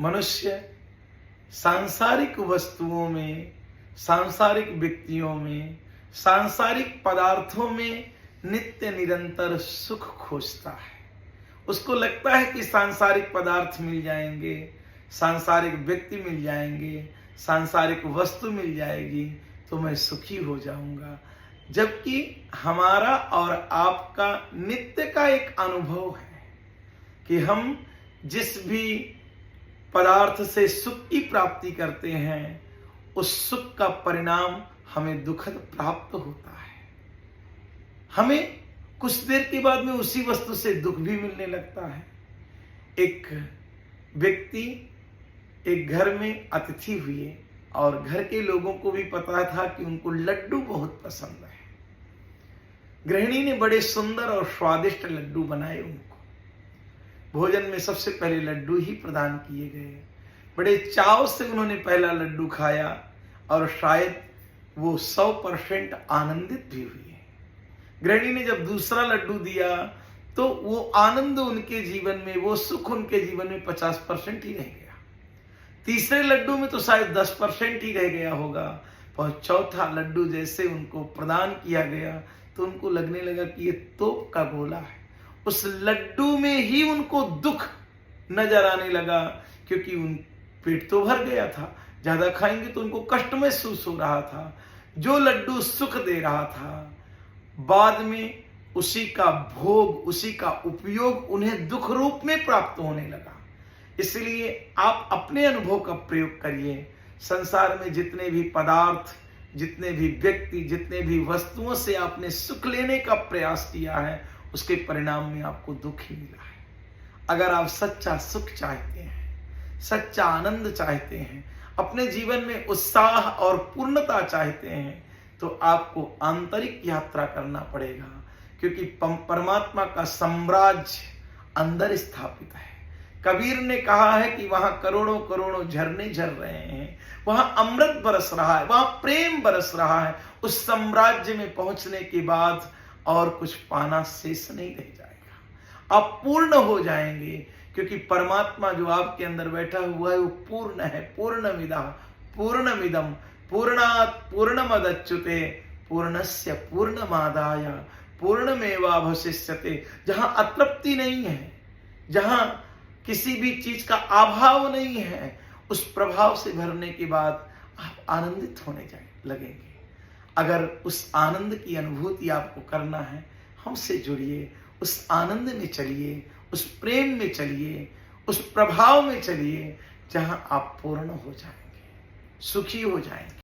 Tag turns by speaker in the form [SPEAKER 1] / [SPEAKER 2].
[SPEAKER 1] मनुष्य सांसारिक वस्तुओं में, सांसारिक व्यक्तियों में, सांसारिक पदार्थों में नित्य निरंतर सुख खोजता है। उसको लगता है कि सांसारिक पदार्थ मिल जाएंगे, सांसारिक व्यक्ति मिल जाएंगे, सांसारिक वस्तु मिल जाएगी तो मैं सुखी हो जाऊंगा। जबकि हमारा और आपका नित्य का एक अनुभव है कि हम जिस भी पदार्थ से सुख की प्राप्ति करते हैं उस सुख का परिणाम हमें दुखद प्राप्त होता है। हमें कुछ देर के बाद में उसी वस्तु से दुख भी मिलने लगता है। एक व्यक्ति एक घर में अतिथि हुए और घर के लोगों को भी पता था कि उनको लड्डू बहुत पसंद है। गृहिणी ने बड़े सुंदर और स्वादिष्ट लड्डू बनाए। उनको भोजन में सबसे पहले लड्डू ही प्रदान किए गए। बड़े चाव से उन्होंने पहला लड्डू खाया और शायद वो 100% आनंदित भी हुए। गृहिणी ने जब दूसरा लड्डू दिया तो वो आनंद उनके जीवन में, वो सुख उनके जीवन में 50% ही रह गया। तीसरे लड्डू में तो शायद 10% ही रह गया होगा। और चौथा लड्डू जैसे उनको प्रदान किया गया तो उनको लगने लगा कि ये तोप का गोला है। उस लड्डू में ही उनको दुख नजर आने लगा, क्योंकि उन पेट तो भर गया था, ज्यादा खाएंगे तो उनको कष्ट महसूस हो रहा था। जो लड्डू सुख दे रहा था बाद में उसी का भोग, उसी का उपयोग उन्हें दुख रूप में प्राप्त होने लगा। इसलिए आप अपने अनुभव का प्रयोग करिए। संसार में जितने भी पदार्थ, जितने भी व्यक्ति, जितने भी वस्तुओं से आपने सुख लेने का प्रयास किया है उसके परिणाम में आपको दुख ही मिला है। अगर आप सच्चा सुख चाहते हैं, सच्चा आनंद चाहते हैं, अपने जीवन में उत्साह और पूर्णता चाहते हैं तो आपको आंतरिक यात्रा करना पड़ेगा, क्योंकि परमात्मा का साम्राज्य अंदर स्थापित है। कबीर ने कहा है कि वहां करोड़ों करोड़ों झरने झर रहे हैं, वहां अमृत बरस रहा है, वहां प्रेम बरस रहा है। उस साम्राज्य में पहुंचने के बाद और कुछ पाना शेष नहीं रह जाएगा। आप पूर्ण हो जाएंगे, क्योंकि परमात्मा जो आपके अंदर बैठा हुआ है वो पूर्ण है। पूर्णमिदः पूर्णमिदं पूर्णात् पूर्णमदच्युते पूर्णस्य पूर्णमादाय पूर्णमेवावशिष्यते। जहां अतृप्ति नहीं है, जहां किसी भी चीज का अभाव नहीं है, उस प्रभाव से भरने के बाद आप आनंदित होने लगेंगे। अगर उस आनंद की अनुभूति आपको करना है, हमसे जुड़िए, उस आनंद में चलिए, उस प्रेम में चलिए, उस प्रभाव में चलिए जहां आप पूर्ण हो जाएंगे, सुखी हो जाएंगे।